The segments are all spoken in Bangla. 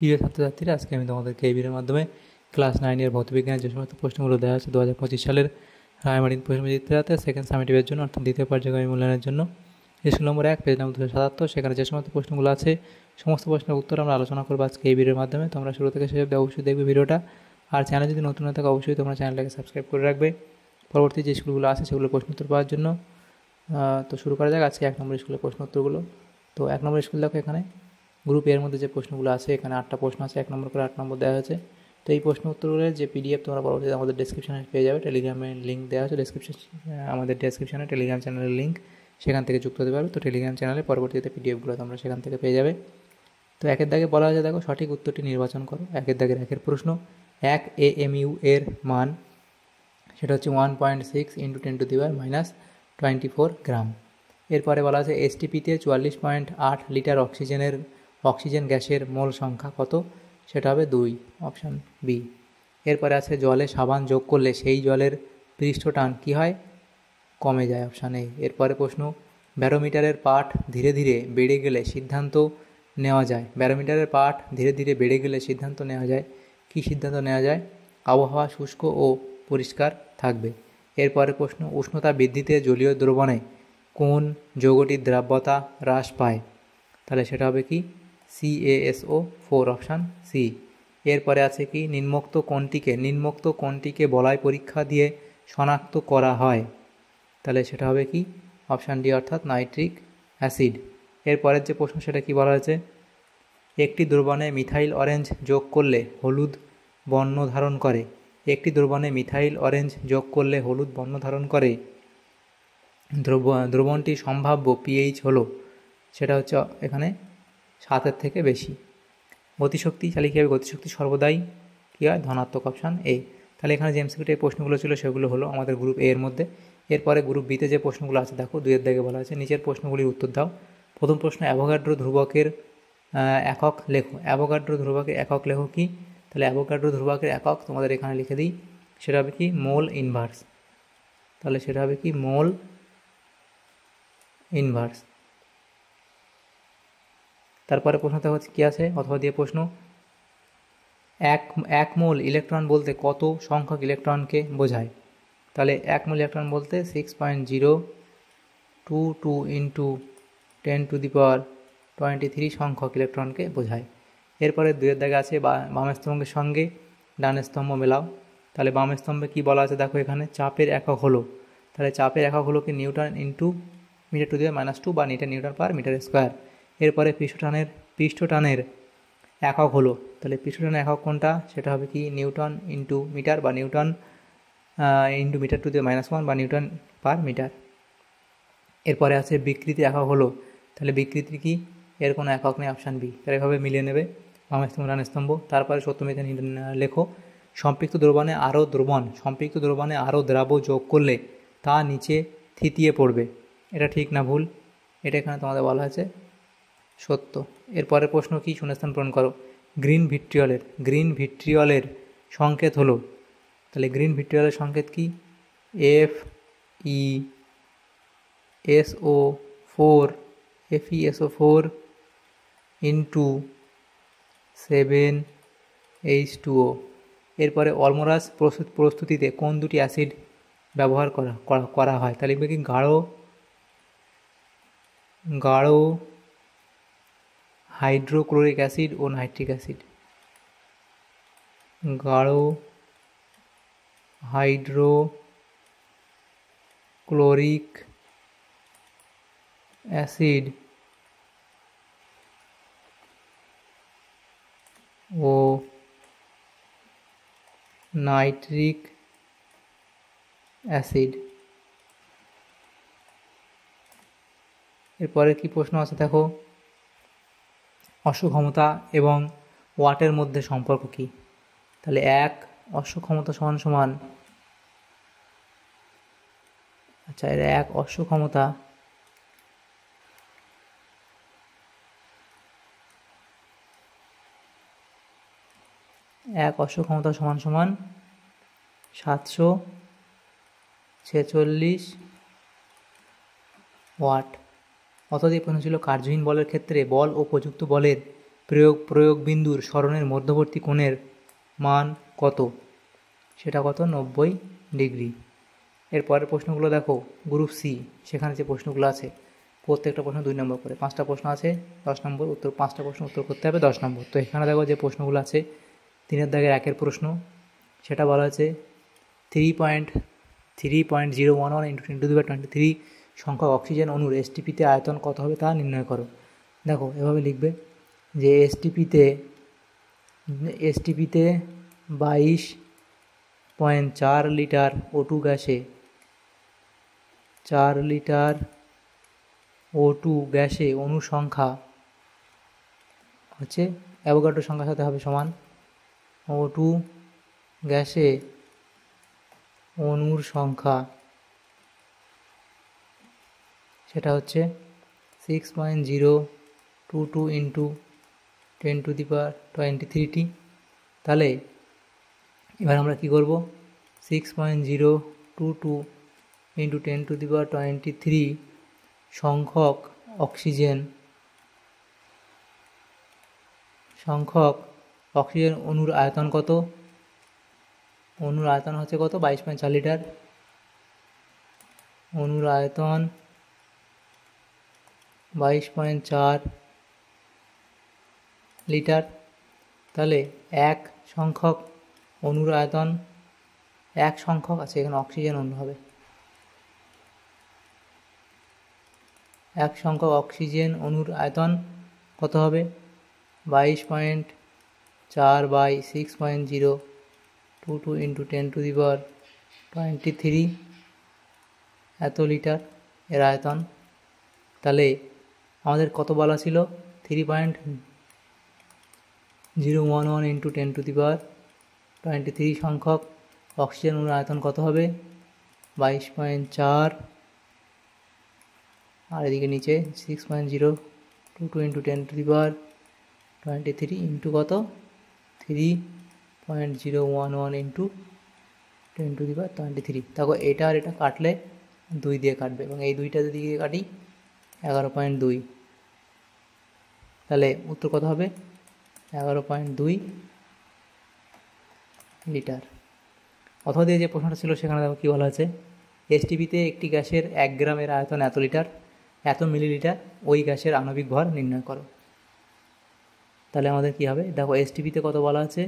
প্রিয় ছাত্রছাত্রীরা, আজকে আমি তোমাদেরকে এই ভিডিওর মাধ্যমে ক্লাস 9-এর ভৌতবিজ্ঞানের যে সমস্ত প্রশ্নগুলো দেওয়া আছে 2025 সালের রায়মার্টিন প্রশ্নবিচিত্রাতে সেকেন্ড সামেটিভের জন্য, অর্থাৎ দ্বিতীয় পর্যায়গামী মূল্যায়নের জন্য, স্কুল নম্বর 1, পেজ নম্বর 277, সেখানে যে সমস্ত প্রশ্নগুলো আছে সমস্ত প্রশ্নের উত্তর আমরা আলোচনা করবো আজকে এই ভিডিওর মাধ্যমে। তোমরা শুরু থেকে শেষ অবধি অবশ্যই দেখবে ভিডিওটা। আর চ্যানেল যদি নতুন হয়ে থাকে অবশ্যই তোমরা চ্যানেলটাকে সাবস্ক্রাইব করে রাখবে পরবর্তী যে স্কুলগুলো আছে সেগুলো প্রশ্ন উত্তর পাওয়ার জন্য। তো শুরু করা যাক আজকে 1 নম্বর স্কুলের প্রশ্ন উত্তরগুলো। তো 1 নম্বর স্কুল দেখো, এখানে গ্রুপ এর মধ্যে যে প্রশ্নগুলো আছে, এখানে 8টা প্রশ্ন আছে, 1 নম্বর করে 8 নম্বর দেওয়া হয়েছে। তো এই প্রশ্ন উত্তরগুলোর যে পিডিএফ তোমরা পরবর্তীতে আমাদের ডেসক্রিপশনে পেয়ে যাবে, টেলিগ্রামের লিঙ্ক দেওয়া আছে আমাদের ডেসক্রিপশনে টেলিগ্রাম চ্যানেলের লিঙ্ক, সেখান থেকে যুক্ত হতে পারবে। তো টেলিগ্রাম চ্যানেলে পরবর্তীতে পিডিএফগুলো তোমরা সেখান থেকে পেয়ে যাবে। তো 1-এর দাগে বলা হয়েছে, দেখো সঠিক উত্তরটি নির্বাচন করো। 1-এর দাগের 1-এর প্রশ্ন, 1 AMU এর মান সেটা হচ্ছে 1.6 × 10⁻⁻24 গ্রাম। এরপরে বলা আছে এসটিপিতে 44.8 লিটার অক্সিজেন গ্যাসের মোল সংখ্যা কত? সেটা হবে 2, অপশান বি। এরপরে আছে জলে সাবান যোগ করলে সেই জলের পৃষ্ঠটান কী হয়? কমে যায়, অপশান এ। এরপরে প্রশ্ন, ব্যারোমিটারের পাঠ ধীরে ধীরে বেড়ে গেলে সিদ্ধান্ত নেওয়া যায়। ব্যারোমিটারের পাঠ ধীরে ধীরে বেড়ে গেলে সিদ্ধান্ত নেওয়া যায়। কী সিদ্ধান্ত নেওয়া যায়? আবহাওয়া শুষ্ক ও পরিষ্কার থাকবে। এরপরে প্রশ্ন, উষ্ণতা বৃদ্ধিতে জলীয় দ্রবণে কোন যৌগটির দ্রাব্যতা হ্রাস পায়? তাহলে সেটা হবে কি? CaSO4, option C. এরপরে আছে কি, নিম্নোক্ত কোনটিকে বলয় পরীক্ষা দিয়ে শনাক্ত করা হয়? তাহলে সেটা হবে কি? অপশান ডি, অর্থাৎ নাইট্রিক অ্যাসিড। এরপরের যে প্রশ্ন সেটা কি বলা হয়েছে? একটি দ্রবণে মিথাইল অরেঞ্জ যোগ করলে হলুদ বর্ণ ধারণ করে। একটি দ্রবণে মিথাইল অরেঞ্জ যোগ করলে হলুদ বর্ণ ধারণ করে দ্রবণটি সম্ভাব্য পিএইচ হলো, সেটা হচ্ছে এখানে 7-এর থেকে বেশি। গতিশক্তি, তাহলে কী হবে? গতিশক্তি সর্বদাই কী হয়? ধনাত্মক, অপশান এ। তাহলে এখানে যে এমসিকিউর প্রশ্নগুলো ছিল সেগুলো হলো আমাদের গ্রুপ এ এর মধ্যে। এরপরে গ্রুপ বিতে যে প্রশ্নগুলো আছে, দেখো 2-এর দাগে বলা আছে নিচের প্রশ্নগুলির উত্তর দাও। প্রথম প্রশ্ন, অ্যাভোগাড্রো ধ্রুবকের একক লেখো। অ্যাভোগাড্রো ধ্রুবকের একক লেখো কি? তাহলে অ্যাভোগাড্রো ধ্রুবকের একক তোমাদের এখানে লিখে দিই, সেটা হবে কি? Mole inverse. তাহলে সেটা হবে কি? Mole inverse. তারপরে প্রশ্নটা হচ্ছে কী আছে অথবা দিয়ে প্রশ্ন, এক মোল ইলেকট্রন বলতে কত সংখ্যক ইলেকট্রনকে বোঝায়? তাহলে 1 মোল ইলেকট্রন বলতে 6.022 × 10⁻23 সংখ্যক ইলেকট্রনকে বোঝায়। এরপরে 2-এর দাগে আছে বাম স্তম্ভের সঙ্গে ডান স্তম্ভ মেলাও। তাহলে বাম স্তম্ভে কী বলা আছে দেখো, এখানে চাপের একক হলো, তাহলে চাপের একক হলো কি? নিউটন ইন্টু মিটার⁻², বা নিউটন পার মিটার স্কোয়ার। এরপরে পৃষ্ঠটানের একক হলো, তাহলে পৃষ্ঠটানের একক কোনটা? সেটা হবে কি? নিউটন ইন্টু মিটার, বা নিউটন ইন্টু মিটার⁻1, বা নিউটন পার মিটার। এরপরে আছে বিকৃতি একক হলো, তাহলে বিকৃতি কি? এর কোনো একক নেই, অপশান বি। তাহলে এভাবে মিলিয়ে নেবে বাম স্তম্ভ ডান স্তম্ভ। তারপরে সত্যমিথ্যা লেখো। সম্পৃক্ত দ্রবণে আরও দ্রাব্য যোগ করলে তা নিচে থিতিয়ে পড়বে। এটা ঠিক না ভুল? এটা এখানে তোমাদের বলা হয়েছে সত্য। এরপরের প্রশ্ন কি? শূন্যস্থান পূরণ করো। গ্রিন ভিট্রিয়লের সংকেত হলো, তাহলে গ্রিন ভিট্রিয়লের সংকেত কি? FeSO4 × 7H2O। এরপরে অলমোরাস প্রস্তুতিতে কোন দুটি অ্যাসিড ব্যবহার করা হয়? তাহলে লিখবে কি? গাঢ় হাইড্রোক্লোরিক অ্যাসিড ও নাইট্রিক অ্যাসিড। গাঢ় হাইড্রোক্লোরিক অ্যাসিড ও নাইট্রিক অ্যাসিড। এরপরে কি প্রশ্ন আছে দেখো, অশ্বক্ষমতা এবং ওয়াটের মধ্যে সম্পর্ক কি? তাহলে 1 অশ্বক্ষমতা সমান আচ্ছা, এর 1 অশ্বক্ষমতা সমান 746 ওয়াট। অর্থাৎ এই প্রশ্ন ছিল কার্যহীন বলের ক্ষেত্রে বল ও প্রযুক্ত বলের প্রয়োগ বিন্দুর সরণের মধ্যবর্তী কোণের মান কত, সেটা কত, 90 ডিগ্রি। এর পরের প্রশ্নগুলো দেখো, গ্রুপ সি, সেখানে যে প্রশ্নগুলো আছে প্রত্যেকটা প্রশ্ন 2 নম্বর করে, 5টা প্রশ্ন আছে 10 নম্বর উত্তর, 5টা প্রশ্ন উত্তর করতে হবে 10 নম্বর। তো এখানে দেখো যে প্রশ্নগুলো আছে 3 দাগের 1 প্রশ্ন, সেটা বলা আছে 3.011 × 10⁻23 সংখ্যক অক্সিজেন অণুর এসটিপিতে আয়তন কত হবে তা নির্ণয় করো। দেখো এভাবে লিখবে যে এসটিপিতে 22.4 লিটার O2 গ্যাসে 4 লিটার O2 গ্যাসে অণু সংখ্যা হচ্ছে অ্যাভোগাড্রো সংখ্যার সাথে হবে সমান, O2 গ্যাসে অণুর সংখ্যা সেটা হচ্ছে 6.022 × 10⁻23টি। তাহলে এবার আমরা কি করব, 6.022 × 10⁻23 সংখ্যক অক্সিজেন অণুর আয়তন কত, অণুর আয়তন হচ্ছে কত, 22.4 লিটার, অণুর আয়তন 22.4 লিটার। তাহলে এক সংখ্যক অণুর আয়তন, এক সংখ্যক আছে এখানে অক্সিজেন অণু হবে, এক সংখ্যক অক্সিজেন অণুর আয়তন কত হবে, 22.4 / 6.022 × 10⁻23 এত লিটার এর আয়তন। তাহলে আমাদের কত বলা ছিল, 3.011 × 10⁻23 সংখ্যক অক্সিজেন অণুর আয়তন কত হবে, 22.4, আর এদিকে নিচে 6.022 × 10⁻23 ইন্টু কত, 3.011 × 10⁻23। দেখো এটা আর এটা কাটলে 2 দিয়ে কাটবে, এবং এই 2টা যদি দিয়ে কাটি 11.2, তাহলে উত্তর কত হবে, 11.2 লিটার। অথবা দিয়ে যে প্রশ্নটা ছিল সেখানে দেখো কী বলা আছে, এসটিপিতে একটি গ্যাসের 1 গ্রামের আয়তন এত লিটার, এত মিলিলিটার, ওই গ্যাসের আণবিক ভর নির্ণয় করো। তাহলে আমাদের কি হবে, দেখো এসটিপিতে কত বলা আছে,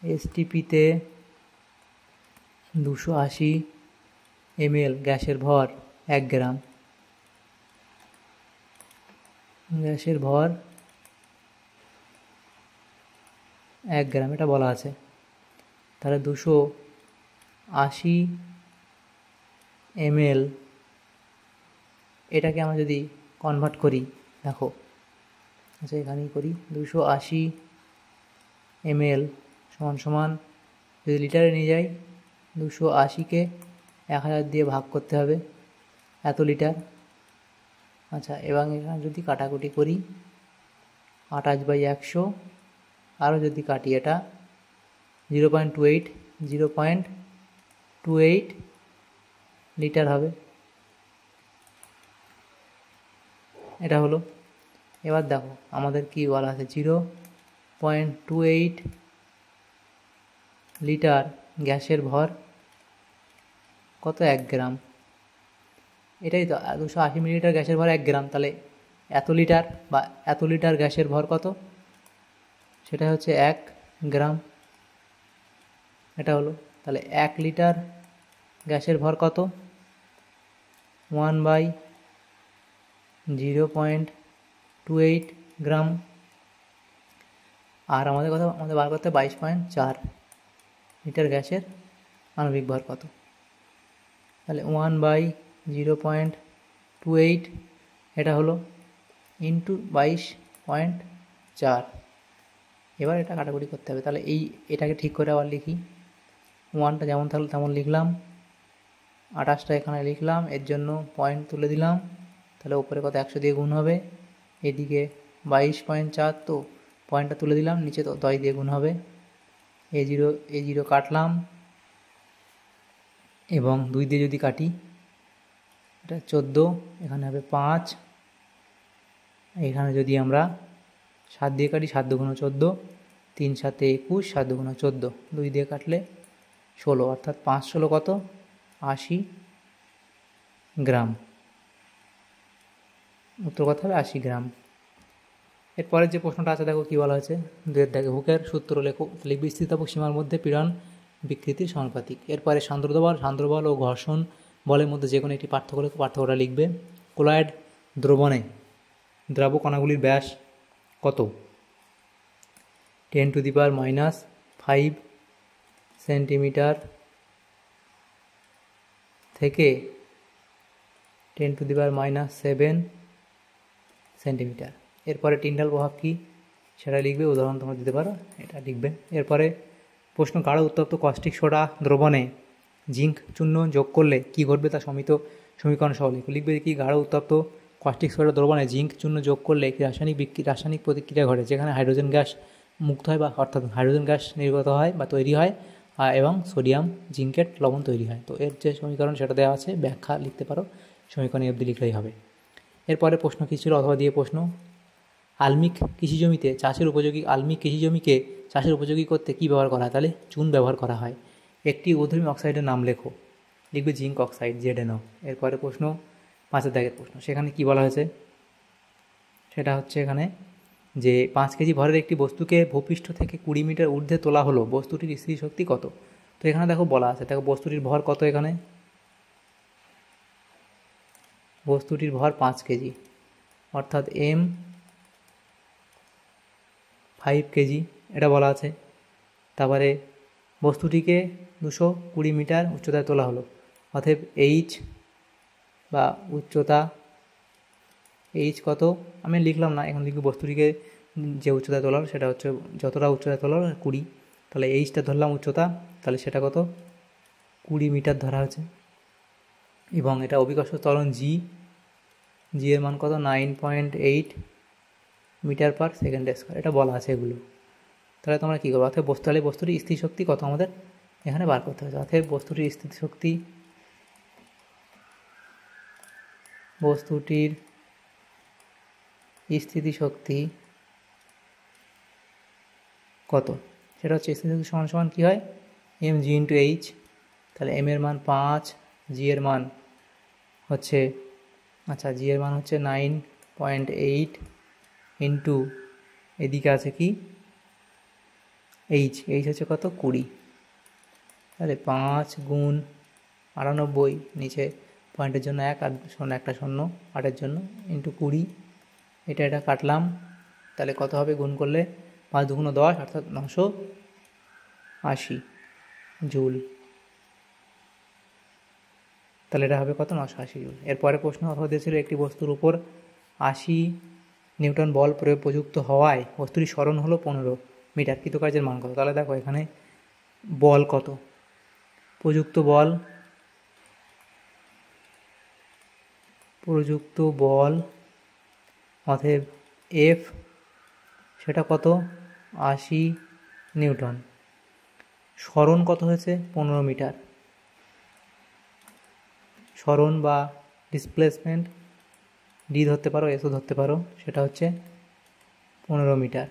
এসটিপিতে 280 ml গ্যাসের ভর 1 গ্রাম, গ্যাসের ভর 1 গ্রাম এটা বলা আছে। তাহলে 280 ml এটাকে আমরা যদি কনভার্ট করি, দেখো আচ্ছা এখানেই করি, 280 ml সমান যদি লিটারে নিয়ে যাই, 280কে 1000 দিয়ে ভাগ করতে হবে, এত লিটার। আচ্ছা এবং এখানে যদি কাটাকুটি করি, 28/100, আরও যদি কাটি এটা 0.28 লিটার হবে, এটা হলো। এবার দেখো আমাদের কি বলা আছে, 0.28 লিটার গ্যাসের ভর কত, 1 গ্রাম, এটাই তো, 280 মিলিলিটার গ্যাসের ভর 1 গ্রাম, তাহলে এত লিটার বা এত লিটার গ্যাসের ভর কত, সেটা হচ্ছে 1 গ্রাম, এটা হলো। তাহলে 1 লিটার গ্যাসের ভর কত, 1/0.28 গ্রাম, আর আমাদের বার করতে 22.4 লিটার গ্যাসের আণবিক ভর কত, তাহলে 1/0.28 এটা হলো ইন্টু 22.4। এবার এটা কাটাকুটি করতে হবে, তাহলে এটাকে ঠিক করে আবার লিখি, 1টা যেমন থাকলো তেমন লিখলাম, 28টা এখানে লিখলাম, এর জন্য পয়েন্ট তুলে দিলাম, তাহলে উপরে কত 100 দিয়ে গুণ হবে, এদিকে 22.4 তো পয়েন্টটা তুলে দিলাম, নিচে তো 10 দিয়ে গুণ হবে, A0 কাটলাম, এবং 2 দিয়ে যদি কাটি এটা 14, এখানে হবে 5, এখানে যদি আমরা 7 দিয়ে কাটি, 7 দুগুণ 14, 3 7 21, 7 দুগুণ 14, 2 দিয়ে কাটলে 16, অর্থাৎ 5 16 কত? 80 গ্রাম। উত্তর কত হবে? 80 গ্রাম। এরপরের যে প্রশ্নটা আছে দেখো কী বলা হয়েছে, 2 দেখে হুকের সূত্র লেখো। লিখবে স্থিতিস্থাপক সীমার মধ্যে পীড়ন বিকৃতির সমানুপাতিক। এরপরে সান্দ্র বল ও ঘর্ষণ বলের মধ্যে যে কোনো একটি পার্থক্য লেখো, পার্থক্যটা লিখবে। কোলয়েড দ্রবণে দ্রাব কণাগুলির ব্যাস কত? 10⁻⁵ সেন্টিমিটার থেকে 10⁻⁷ সেন্টিমিটার। এরপরে টিন্ডাল প্রভাব কী সেটা লিখবে, উদাহরণ তোমরা দিতে পারো, এটা লিখবে। এরপরে প্রশ্ন, গাঢ় উত্তপ্ত কস্টিক সোডা দ্রবণে জিঙ্ক চূর্ণ যোগ করলে কী ঘটবে তা সমীকরণ সহ লিখবে কি গাঢ় উত্তপ্ত কস্টিক সোডা দ্রবণে জিঙ্ক চূর্ণ যোগ করলে একটি রাসায়নিক প্রতিক্রিয়া ঘটে, যেখানে হাইড্রোজেন গ্যাস মুক্ত হয়, বা অর্থাৎ হাইড্রোজেন গ্যাস নির্গত হয় বা তৈরি হয়, এবং সোডিয়াম জিঙ্কেট লবণ তৈরি হয়। তো এর যে সমীকরণ সেটা দেওয়া আছে, ব্যাখ্যা লিখতে পারো, সমীকরণ অবধি লিখলেই হবে। এরপরে প্রশ্ন কী ছিল অথবা দিয়ে প্রশ্ন, আলমিক কৃষিজমিকে চাষের উপযোগী করতে কী ব্যবহার করা হয়? তাহলে চুন ব্যবহার করা হয়। একটি ঊর্ধ্বধর্মী অক্সাইডের নাম লেখো, লিখবে জিঙ্ক অক্সাইড, ZnO। এরপরে প্রশ্ন 5 দাগের প্রশ্ন, সেখানে কি বলা হয়েছে সেটা হচ্ছে এখানে যে 5 কেজি ভরের একটি বস্তুকে ভূপৃষ্ঠ থেকে 20 মিটার ঊর্ধ্বে তোলা হলো, বস্তুটির স্থিতিশক্তি কত? তো এখানে দেখো বলা আছে, দেখো বস্তুটির ভর কত, এখানে বস্তুটির ভর 5 কেজি, অর্থাৎ M5 কেজি এটা বলা আছে। তারপরে বস্তুটিকে 220 মিটার উচ্চতায় তোলা হলো, অতএব H বা উচ্চতা H কত আমি লিখলাম না, এখন লিখব বস্তুটিকে যে উচ্চতায় তোলা হলো সেটা হচ্ছে যতটা উচ্চতায় তোলা হলো 20, তাহলে Hটা ধরলাম উচ্চতা, তাহলে সেটা কত? 20 মিটার ধরা হয়েছে। এবং এটা অভিকর্ষ ত্বরণ জি এর মান কত? 9.8 মিটার পার সেকেন্ড স্কোয়ার, এটা বলা আছে এগুলো। তাহলে তোমরা কী করবো, অর্থাৎ বস্তুটির স্থিতিশক্তি কত আমাদের এখানে বার করতে হবে। অর্থাৎ বস্তুটির স্থিতিশক্তি কত, সেটা হচ্ছে স্থিতিশক্তি সমান সমান কী হয়? mg/h। তাহলে m এর মান 5, g এর মান হচ্ছে g এর মান হচ্ছে 9.8 ইন্টু এদিকে আছে কি h হচ্ছে কত? 20। তাহলে 5 গুণ 98, নিচে পয়েন্টের জন্য 1 আর শূন্য একটা শূন্য 8-এর জন্য, ইন্টু 20, এটা কাটলাম, তাহলে কত হবে গুণ করলে? 5 দুগুণ 10, অর্থাৎ 980 জুল। তাহলে এটা হবে কত? 980 জুল। এরপরে প্রশ্ন অথবা দিয়েছিল, একটি বস্তুর উপর 80 নিউটন বল প্রয়োগ প্রযুক্ত হওয়ায় বস্তুটির সরণ হলো 15 মিটার, কৃতকার্যের মান কত? তাহলে দেখো এখানে বল কত, প্রযুক্ত বল অতএব F সেটা কত? 80 নিউটন। সরণ কত হয়েছে? 15 মিটার। সরণ বা ডিসপ্লেসমেন্ট ডি ধরতে পারো, এসও ধরতে পারো, সেটা হচ্ছে 15 মিটার।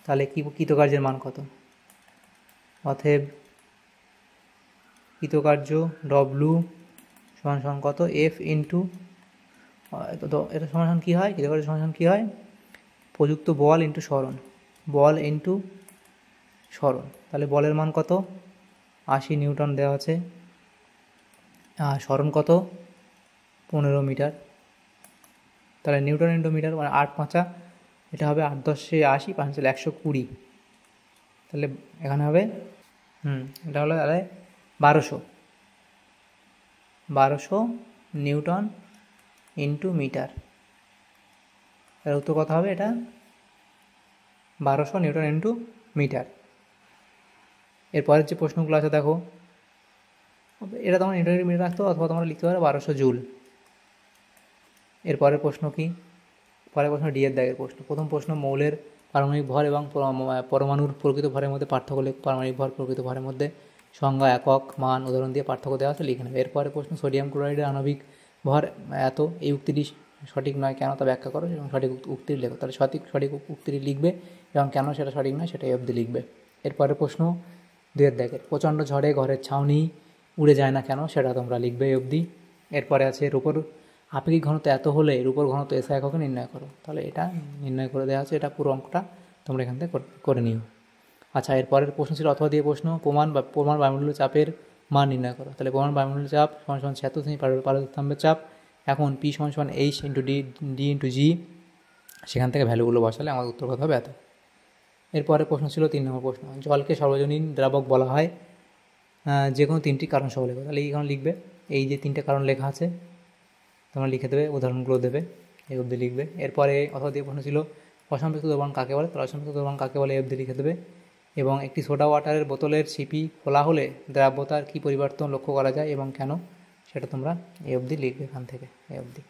তাহলে কৃতকার্যের মান কত? অতএব কৃতকার্য W সমান কত? F ইন্টু এটা সমান কী হয়? কৃতকার্য সমান কী হয়? প্রযুক্ত বল ইন্টু সরণ, বল ইন্টু সরণ। তাহলে বলের মান কত? 80 নিউটন দেওয়া আছে, আর সরণ কত? 15 মিটার। তাহলে নিউটন ইন্টু মিটার মানে 8×5, এটা হবে 8×10 80, 5×120। তাহলে এখানে হবে এটা হলো তাহলে 1200 নিউটন ইন্টু মিটার। তাহলে উত্তর কথা হবে এটা 1200 নিউটন ইন্টু মিটার। এরপরের যে প্রশ্নগুলো আছে দেখো, এটা তোমরা নিউটন ইন্টু মিটার রাখতো, অথবা তোমরা লিখতে পারো 1200 জুল। এরপরের প্রশ্ন কি? পরের প্রশ্ন ডি এর দাগের প্রশ্ন। প্রথম প্রশ্ন, মৌলের পারমাণবিক ভর এবং পরমাণুর প্রকৃত ভরের মধ্যে পার্থক্য লেখ। পারমাণবিক ভর প্রকৃত ভরের মধ্যে সংজ্ঞা, একক, মান, উদাহরণ দিয়ে পার্থক্য দেওয়া আছে, লিখে নেবে। এরপরে প্রশ্ন, সোডিয়াম ক্লোরাইডের আণবিক ভর এত, এই উক্তিটি সঠিক নয় কেন তা ব্যাখ্যা করো এবং সঠিক উক্তিটি লেখো। তাহলে সঠিক উক্তিটি লিখবে এবং কেন সেটা সঠিক নয় সেটা এই অবধি লিখবে। এরপরের প্রশ্ন 2 দেখে, প্রচণ্ড ঝড়ে ঘরের ছাউনি উড়ে যায় না কেন সেটা তোমরা লিখবে এই অবধি। এরপরে আছে রূপোর আপেক্ষিক ঘনত্ব এত হলে রূপোর ঘনত্ব এসআই এককে নির্ণয় করো। তাহলে এটা নির্ণয় করে দেওয়া আছে, এটা পুরো অঙ্কটা তোমরা এখান থেকে করে নিও। আচ্ছা, এরপরের প্রশ্ন ছিল অথবা দিয়ে প্রশ্ন, প্রমাণ বায়ুমণ্ডলীয় চাপের মান নির্ণয় করো। তাহলে প্রমাণ বায়ুমণ্ডলীয় চাপ সমান 76 সেমি পারস্তম্ভের চাপ। এখন পি সমান এইচ ইন্টু ডি ইন্টু জি, সেখান থেকে ভ্যালুগুলো বসালে আমাদের উত্তর কথা হবে এত। এরপরে প্রশ্ন ছিল 3 নম্বর প্রশ্ন, জলকে সর্বজনীন দ্রাবক বলা হয়, যে কোনো 3টি কারণ সহ লেখো। তাহলে এইখানে লিখবে, এই যে 3টে কারণ লেখা আছে তোমরা লিখে দেবে, উদাহরণগুলো দেবে, এই অবধি লিখবে। এরপরে অথবা দিয়ে প্রশ্ন ছিল অসম্পৃক্ত দ্রবণ কাকে বলে। তাহলে অসম্পৃক্ত দ্রবণ কাকে বলে এই অবধি লিখে দেবে। এবং একটি সোডা ওয়াটারের বোতলের ছিপি খোলা হলে দ্রাব্যতার কী পরিবর্তন লক্ষ্য করা যায় এবং কেন সেটা তোমরা এই অবধি লিখবে এখান থেকে এই অবধি।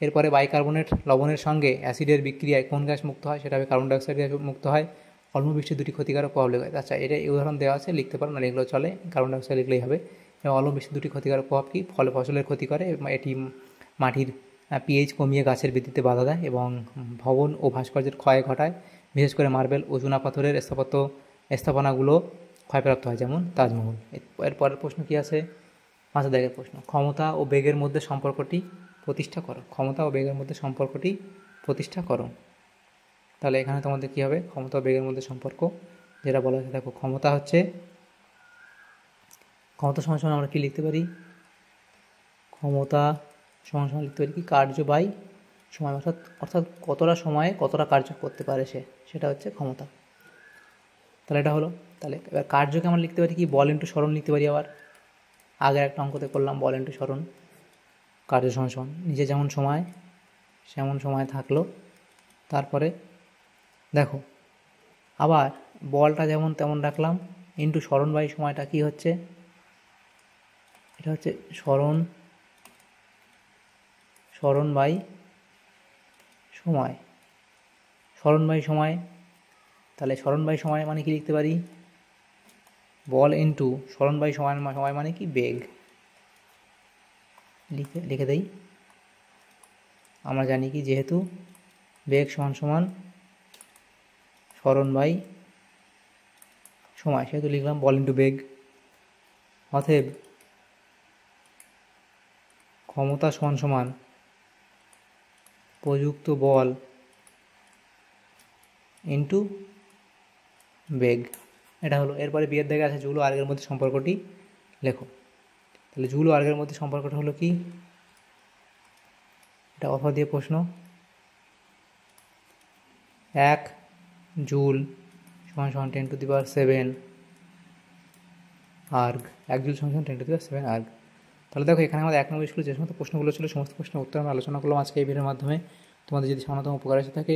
এরপরে বাইকার্বনেট লবণের সঙ্গে অ্যাসিডের বিক্রিয়ায় কোন গ্যাস মুক্ত হয়, সেটা হবে কার্বন ডাইঅক্সাইড গ্যাস মুক্ত হয়। অল্প বৃষ্টির 2টি ক্ষতিকারক প্রভাব লেখা। আচ্ছা, এটা এই উদাহরণ দেওয়া আছে, লিখতে পারো না লিখলেও চলে, কার্বন ডাইঅক্সাইড লিখলেই হবে। এবং অল্প বৃষ্টির 2টি ক্ষতিকারক প্রভাব কী, ফসলের ক্ষতি করে, এটি মাটির পিএইচ কমিয়ে গাছের বৃদ্ধিতে বাধা দেয় এবং ভবন ও ভাস্কর্যের ক্ষয় ঘটায়। বিশেষ করে মার্বেল ও চুনাপাথরের স্থাপনাগুলো ক্ষয়প্রাপ্ত হয়, যেমন তাজমহল। এর পরের প্রশ্ন কী আছে, 5 দাগের প্রশ্ন, ক্ষমতা ও বেগের মধ্যে সম্পর্কটি প্রতিষ্ঠা করো। ক্ষমতা ও বেগের মধ্যে সম্পর্কটি প্রতিষ্ঠা করো। তাহলে এখানে তোমাদের কী হবে, ক্ষমতা ও বেগের মধ্যে সম্পর্ক যেটা বলা হয়েছে, দেখো ক্ষমতা সমান আমরা কী লিখতে পারি, ক্ষমতা সমান লিখতে পারি কি, কার্য বাই সময়, অর্থাৎ কতটা সময়ে কতটা কার্য করতে পারে সেটা হচ্ছে ক্ষমতা। তাহলে এটা হলো। তাহলে এবার কার্যকে আমরা লিখতে পারি কি, বল ইন্টু সরণ লিখতে পারি। আবার আগের একটা অঙ্কতে করলাম বল ইন্টু সরণ, কার্য সমান নিজে যেমন সময় থাকলো, তারপরে দেখো আবার বলটা যেমন তেমন রাখলাম, ইন্টু সরণ বাই সময়টা কি হচ্ছে, এটা হচ্ছে সরণ বাই সময়। তাহলে সরণ বাই সময় মানে কি লিখতে পারি, বল ইন্টু সরণ বাই সময় মানে কি, বেগ। লিখে দেই, আমরা জানি কি যেহেতু বেগ সমান সরণ বাই সময়, সেহেতু লিখলাম বল ইন্টু বেগ। অতএব ক্ষমতা সমান প্রযুক্ত বল ইন্টু বেগ, এটা হলো। এরপরে বিয়ের দিকে আছে জুল ও আর্গের মধ্যে সম্পর্কটি লেখো। তাহলে জুল ও আর্গের মধ্যে সম্পর্কটা হলো কি, এটা অথবা দিয়ে প্রশ্ন, 1 জুল সমান 10⁻7 আর্গ, 1 জুল সমান 10⁻7 আর্গ। তাহলে দেখো এখানে আমাদের 1 নম্বর স্কুলে যে সমস্ত প্রশ্নগুলো ছিল সমস্ত প্রশ্নের উত্তর আমরা আলোচনা করলাম আজকে এই ভিডিওর মাধ্যমে। তোমাদের যদি সামান্যতম উপকার এসে থাকে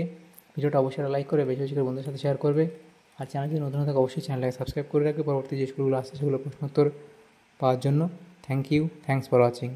ভিডিওটা অবশ্যই লাইক করে বেশি করে বন্ধুদের সাথে শেয়ার করবে। আর চ্যানেল যদি নতুন থাকে অবশ্যই চ্যানেলটাকে সাবস্ক্রাইব করে রাখবে পরবর্তী যে স্কুলগুলো আসছে সেগুলো প্রশ্নোত্তর পাওয়ার জন্য। Thanks for watching.